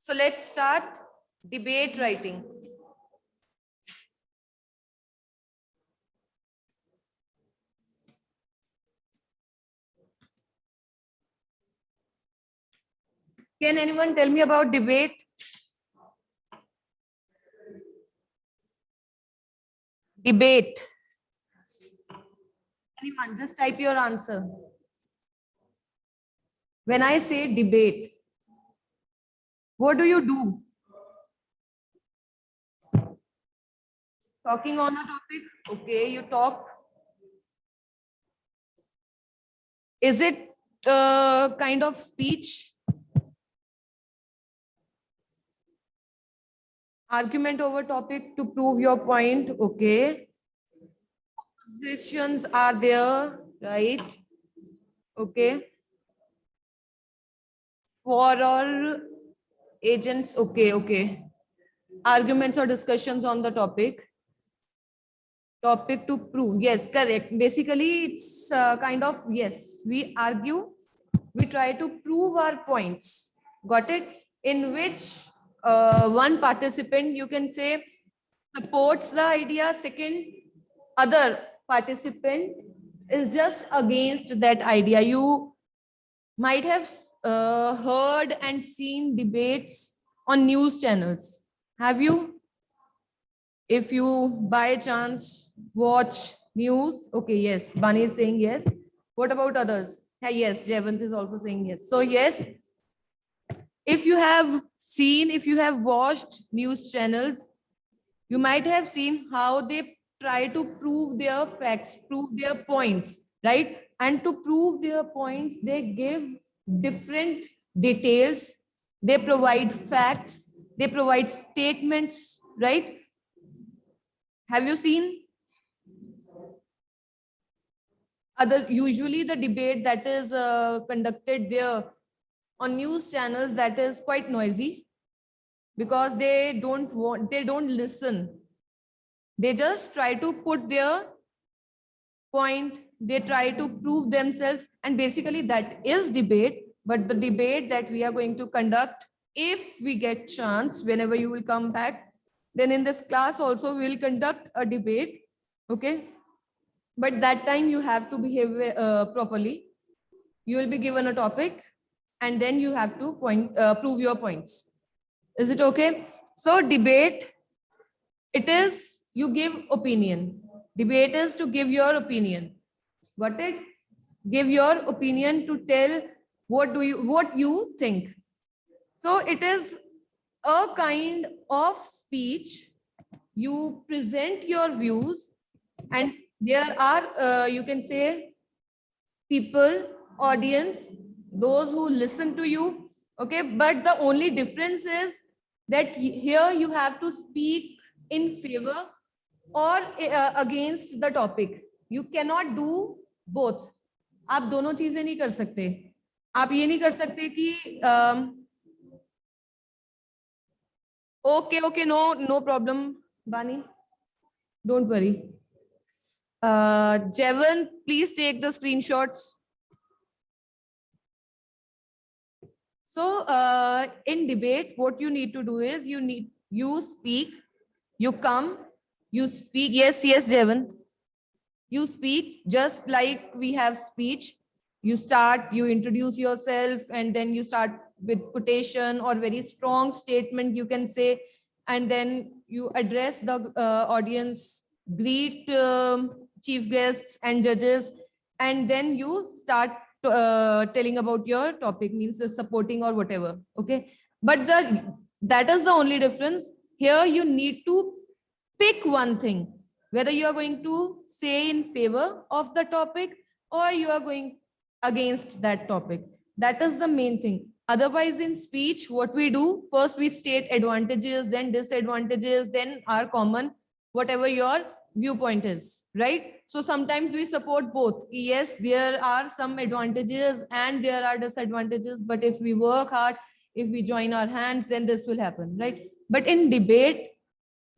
So let's start debate writing. Can anyone tell me about debate? Debate. Anyone, just type your answer. When I say debate, what do you do? Talking on a topic? Okay, you talk. Is it kind of speech? Argument over topic to prove your point? Okay. Positions are there, right? Okay. For all agents, okay. Arguments or discussions on the topic. Topic to prove. Yes, correct. Basically, it's kind of, yes, we argue, we try to prove our points. Got it? In which one participant, you can say, supports the idea. Second, other participant is just against that idea. You might have heard and seen debates on news channels. Have you? If you by chance watch news, okay, yes, Bani is saying yes. What about others? Yeah, yes, Jevant is also saying yes. So yes, if you have seen, if you have watched news channels, you might have seen how they try to prove their facts, prove their points, right? And to prove their points, they give different details, they provide facts, they provide statements, right? Have you seen other, usually the debate that is conducted there on news channels, that is quite noisy because they don't listen. They just try to put their point, they try to prove themselves, and basically that is debate. But the debate that we are going to conduct, if we get chance, whenever you will come back, then in this class also we will conduct a debate, okay? But that time you have to behave properly. You will be given a topic and then you have to prove your points. Is it okay? So debate, it is you give opinion. Debate is to give your opinion. What it? Give your opinion to tell what you think. So it is a kind of speech. You present your views, and there are you can say people, audience, those who listen to you, okay? But the only difference is that here you have to speak in favor or against the topic. You cannot do both. आप दोनों चीजें नहीं कर सकते. आप ये नहीं कर सकते कि okay, no problem, Bani, don't worry. Jevan, please take the screenshots. So in debate, what you need to do is you speak, you come, you speak. Yes, Jevan. You speak just like we have speech. You start, you introduce yourself, and then you start with quotation or very strong statement, you can say, and then you address the audience, greet chief guests and judges, and then you start telling about your topic, means supporting or whatever, okay? But that is the only difference. Here you need to pick one thing, whether you are going to say in favor of the topic or you are going against that topic. That is the main thing. Otherwise, in speech, what we do, first we state advantages, then disadvantages, then our common, whatever your viewpoint is, right? So sometimes we support both. Yes, there are some advantages and there are disadvantages, but if we work hard, if we join our hands, then this will happen, right? But in debate,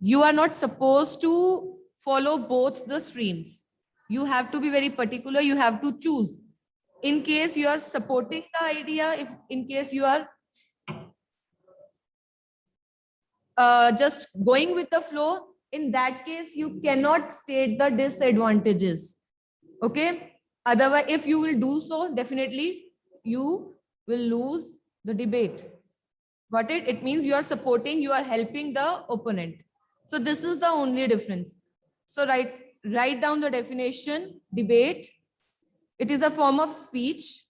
you are not supposed to follow both the streams. You have to be very particular. You have to choose. In case you are supporting the idea, if in case you are just going with the flow, in that case, you cannot state the disadvantages. Okay. Otherwise, if you will do so, definitely you will lose the debate. Got it? It means you are supporting, you are helping the opponent. So this is the only difference. So write down the definition. Debate. It is a form of speech.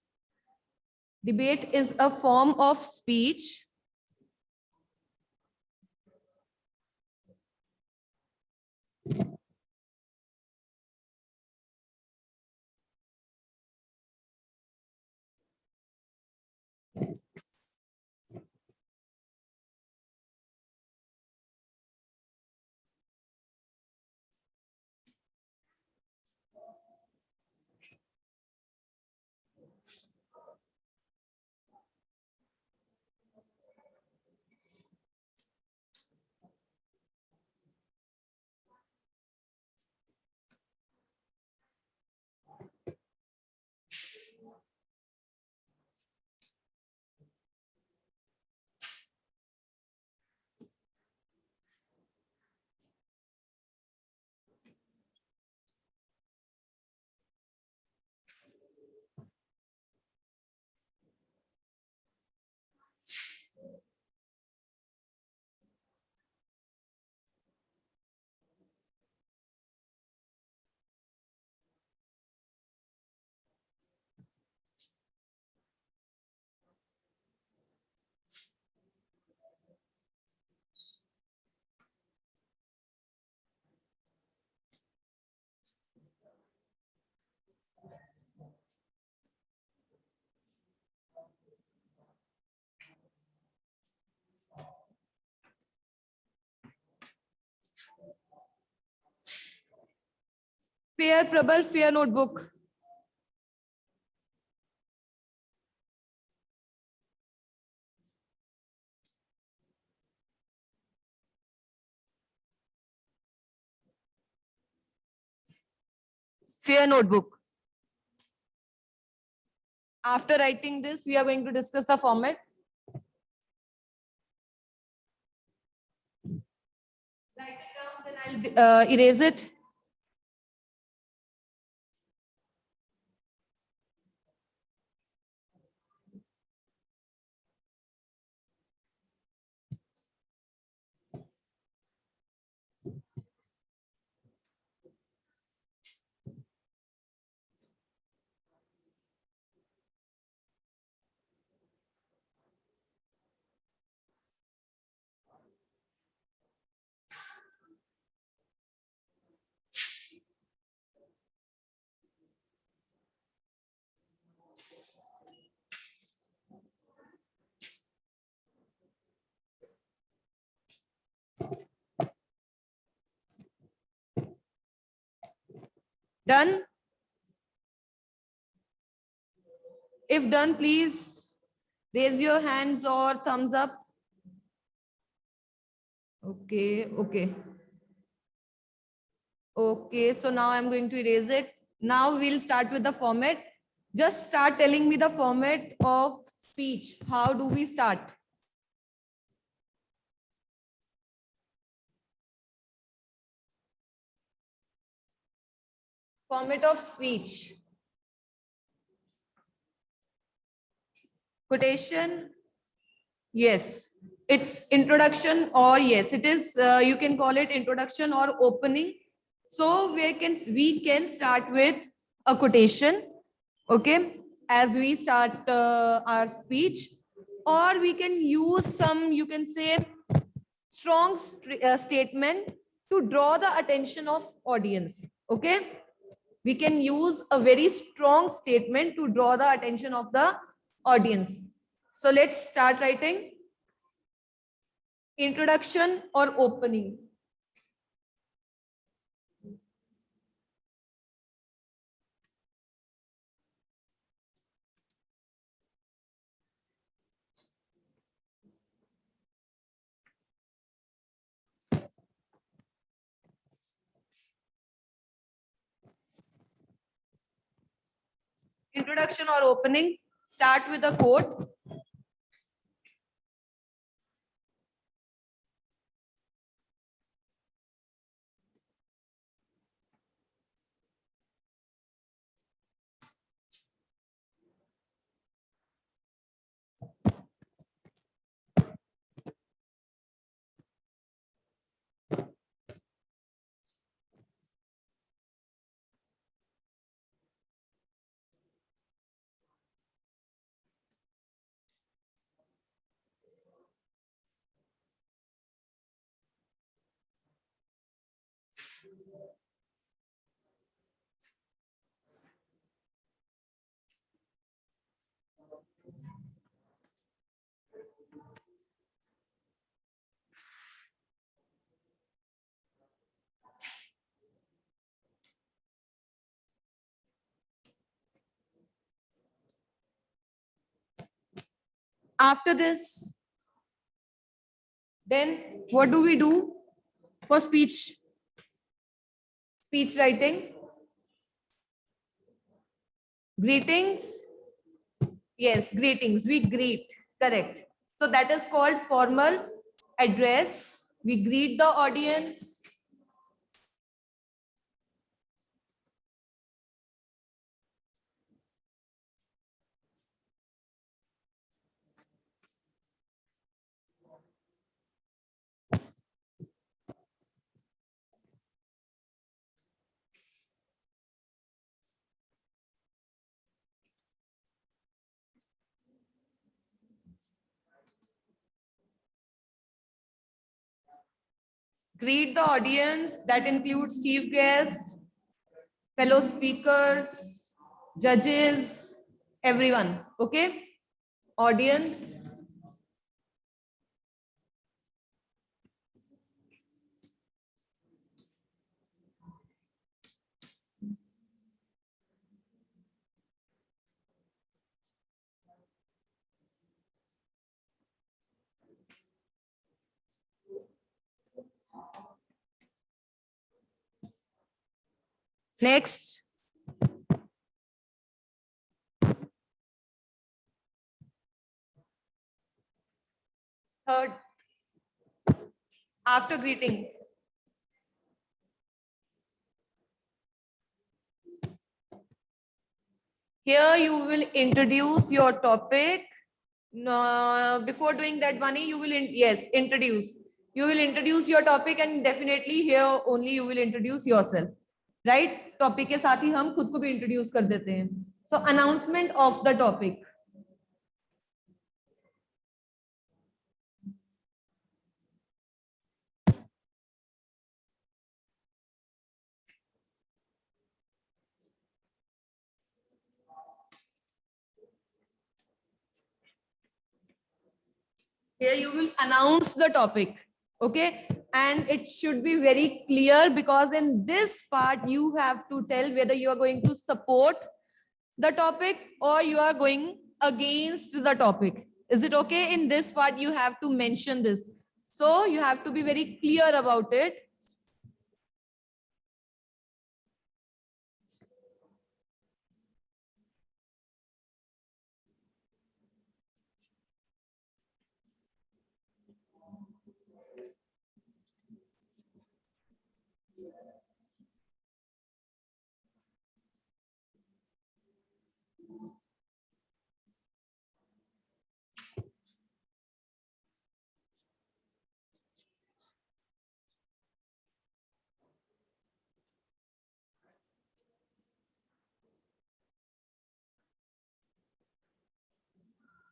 Debate is a form of speech. Fair Prabal, fair notebook. Fair notebook. After writing this, we are going to discuss the format. Write it down, then I'll erase it. Done? If done, please raise your hands or thumbs up. Okay, okay. Okay, so now I'm going to erase it. Now we'll start with the format. Just start telling me the format of speech. How do we start? Format of speech. Quotation. Yes. It's introduction, or yes, it is, you can call it introduction or opening. So we can start with a quotation. Okay. As we start our speech, or we can use some, you can say, strong statement to draw the attention of audience. Okay. We can use a very strong statement to draw the attention of the audience. So let's start writing. Introduction or opening. Introduction or opening. Start with a quote. After this, then what do we do for speech writing? Greetings. Yes, greetings. We greet. Correct. So that is called formal address. We greet the audience. Greet the audience. That includes chief guests, fellow speakers, judges, everyone. Okay? Audience. Next. Third. After greeting. Here you will introduce your topic. No, before doing that, Vani, you will, yes, introduce. You will introduce your topic and definitely here only you will introduce yourself. Right? Topic के साथ ही हम खुद को भी introduce कर देते हैं. So announcement of the topic. Here you will announce the topic. Okay, and it should be very clear because in this part you have to tell whether you are going to support the topic or you are going against the topic. Is it okay? In this part you have to mention this, so you have to be very clear about it.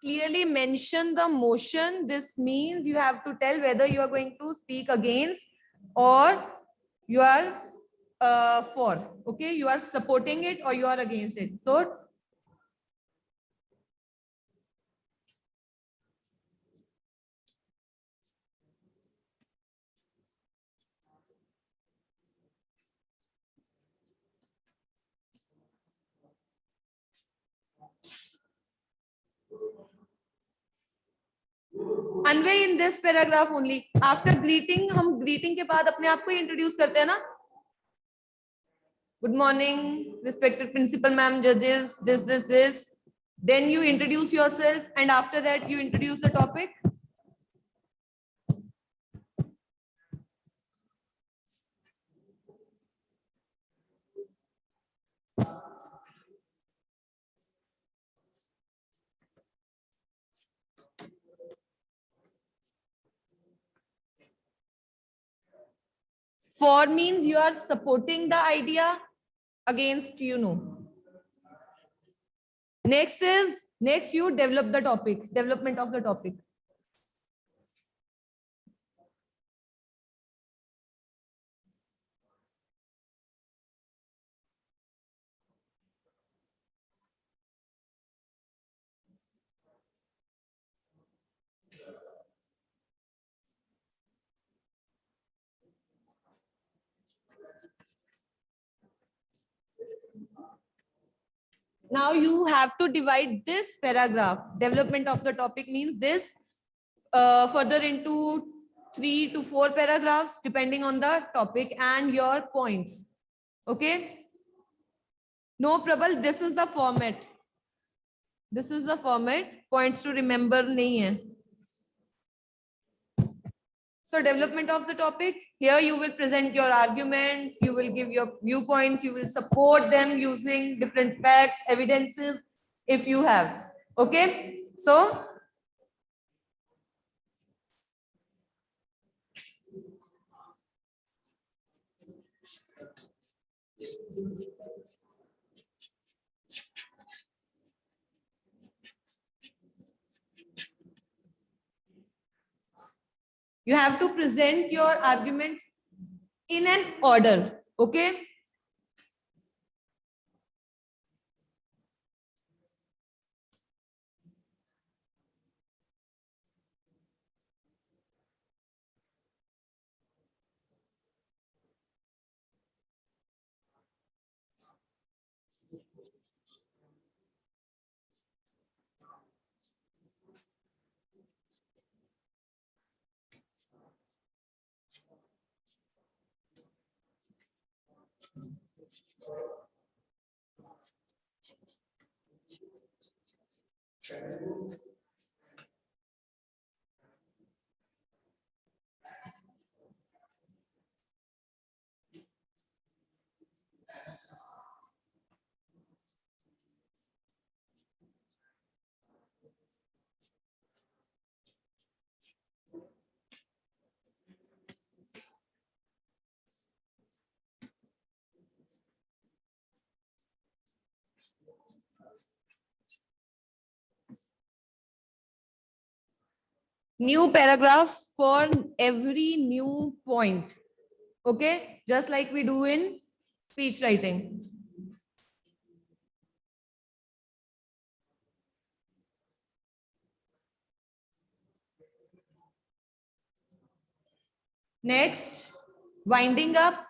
Clearly mention the motion. This means you have to tell whether you are going to speak against or you are for. Okay, you are supporting it or you are against it. So Anvay, in this paragraph only, after greeting, हम greeting के बाद अपने आप को introduce करते हैं ना. Good morning, respected principal ma'am, judges, this. Then you introduce yourself and after that you introduce the topic. For means you are supporting the idea, against you know. Next you develop the topic, development of the topic. Now you have to divide this paragraph. Development of the topic means this further into 3 to 4 paragraphs depending on the topic and your points. Okay. No, Prabal, this is the format. This is the format. Points to remember nahi hai. So development of the topic, here you will present your arguments, you will give your viewpoints, you will support them using different facts, evidences, if you have. Okay. So you have to present your arguments in an order. Okay. New paragraph for every new point. Okay. Just like we do in speech writing. Next, winding up.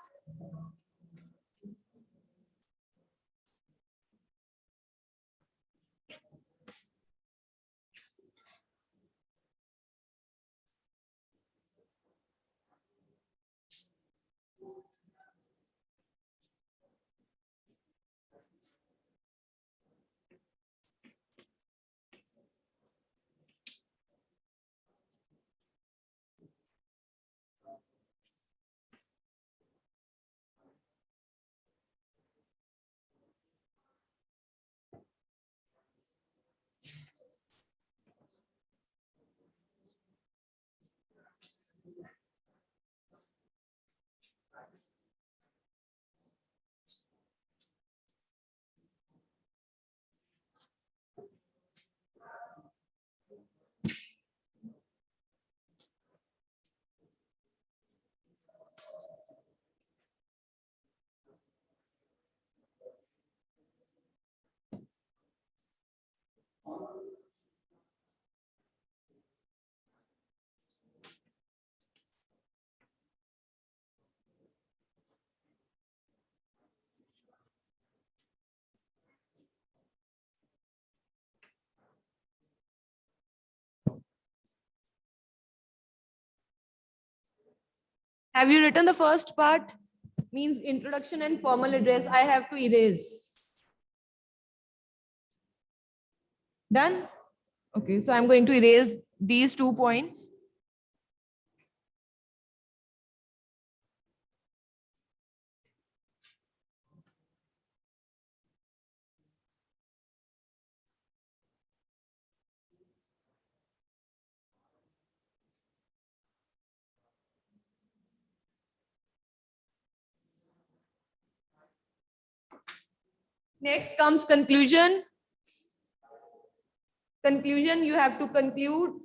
Have you written the first part? Means introduction and formal address. I have to erase. Done? Okay, so I'm going to erase these 2 points. Next comes conclusion. Conclusion, you have to conclude.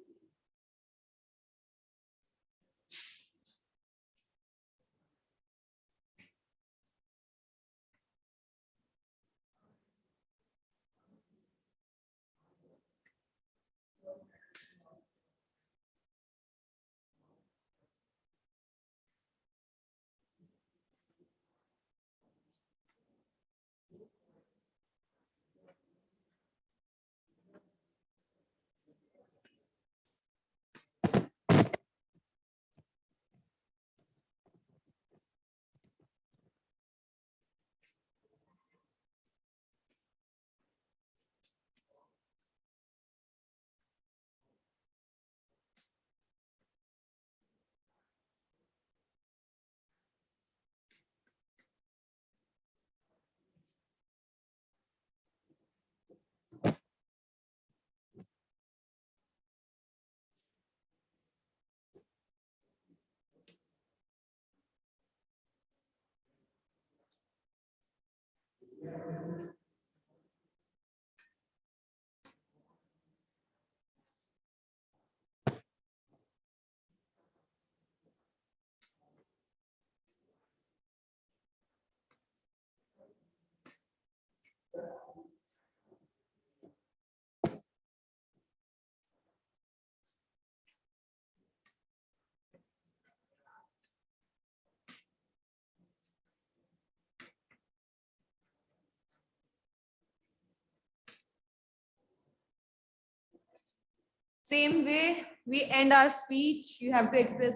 Same way we end our speech, you have to express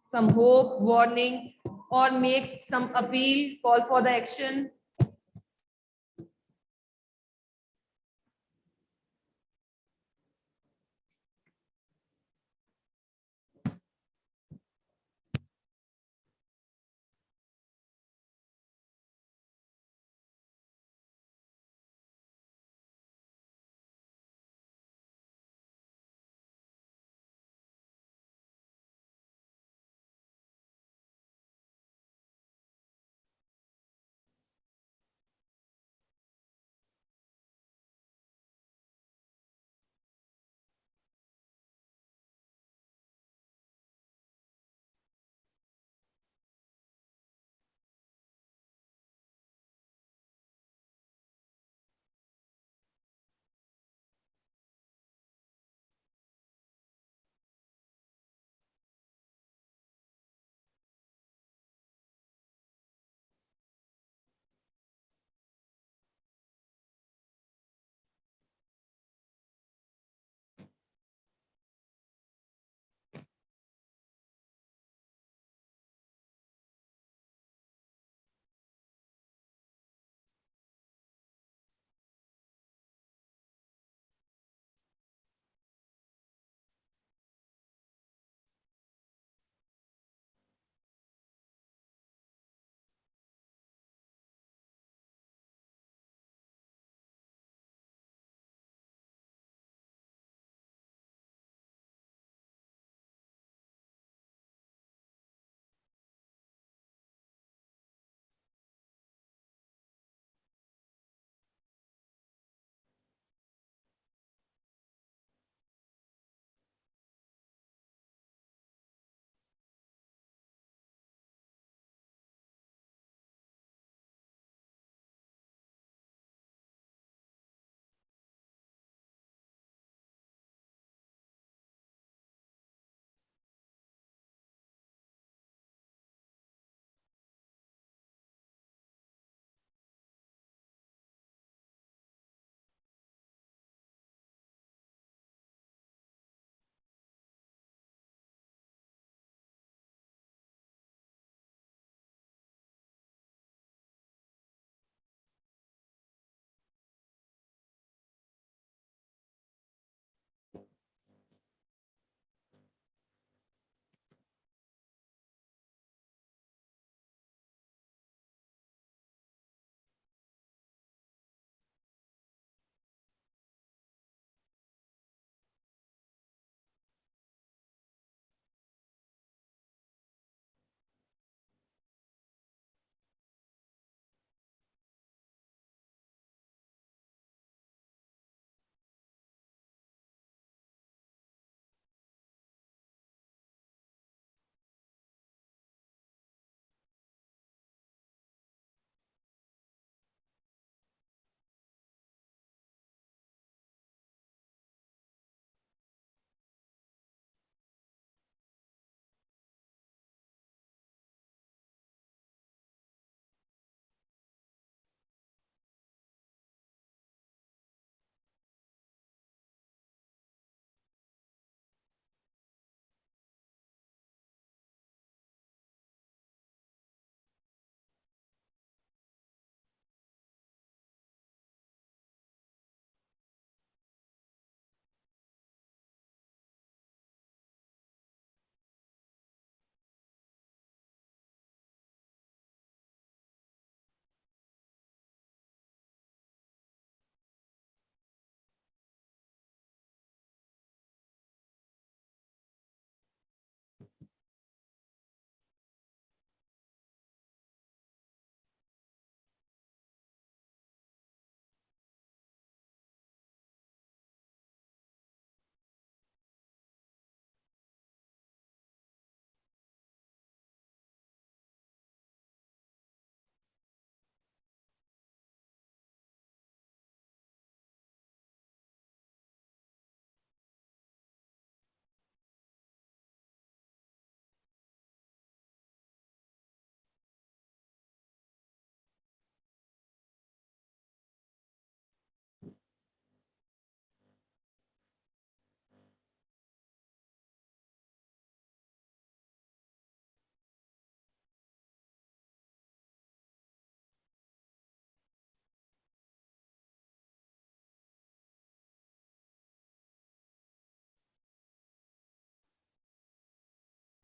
some hope, warning, or make some appeal, call for the action.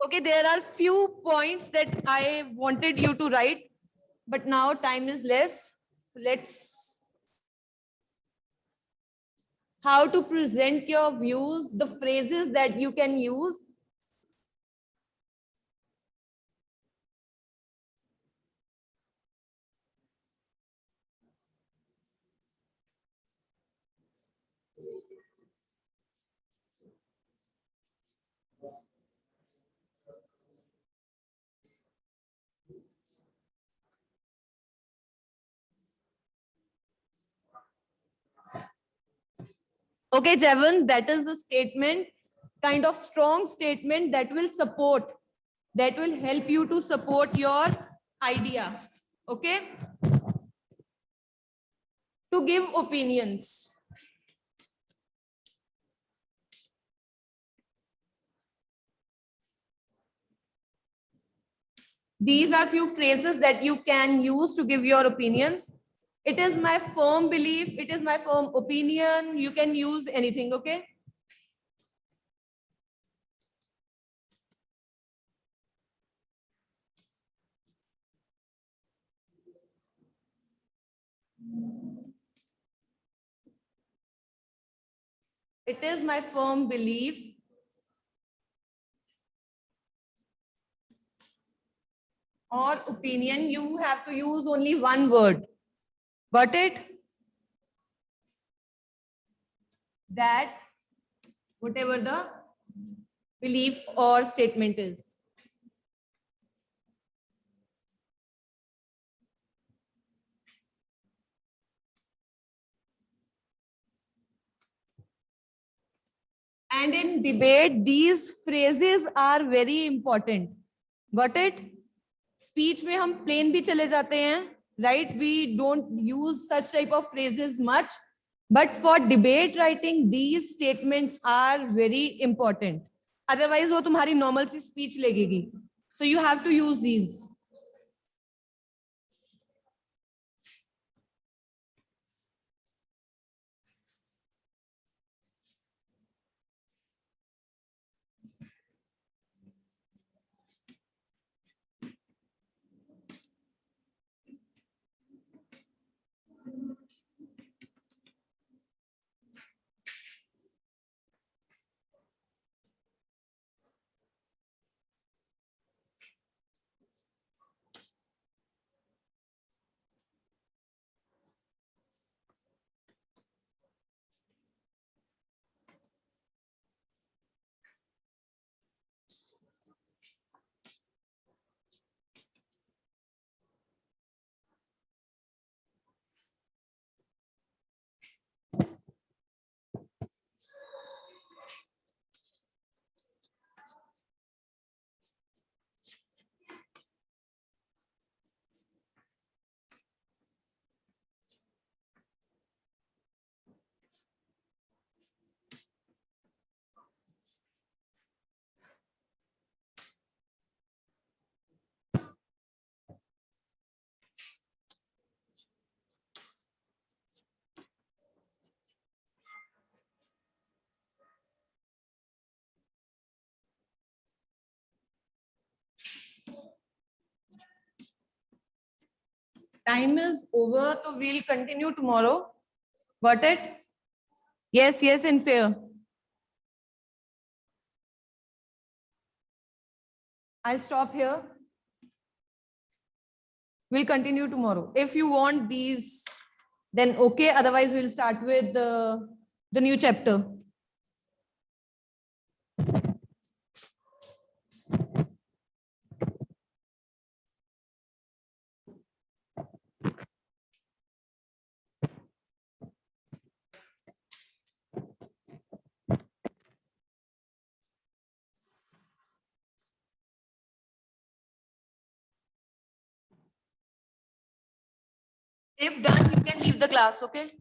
Okay, there are few points that I wanted you to write, but now time is less. So let's, how to present your views, the phrases that you can use. Okay, Jevan, that is a statement, kind of strong statement that will support, that will help you to support your idea. Okay? To give opinions. These are few phrases that you can use to give your opinions. It is my firm belief, it is my firm opinion. You can use anything, okay? It is my firm belief. Or opinion, you have to use only one word. Got it? That whatever the belief or statement is. And in debate, these phrases are very important. Got it? Speech में हम plain भी चले जाते हैं, right? We don't use such type of phrases much. But for debate writing, these statements are very important. Otherwise, वो तुम्हारी normal सी speech लगेगी. So you have to use these. Time is over, so we'll continue tomorrow. Got it? Yes, yes, in fair. I'll stop here. We'll continue tomorrow. If you want these, then okay. Otherwise, we'll start with the new chapter. If done, you can leave the class, okay?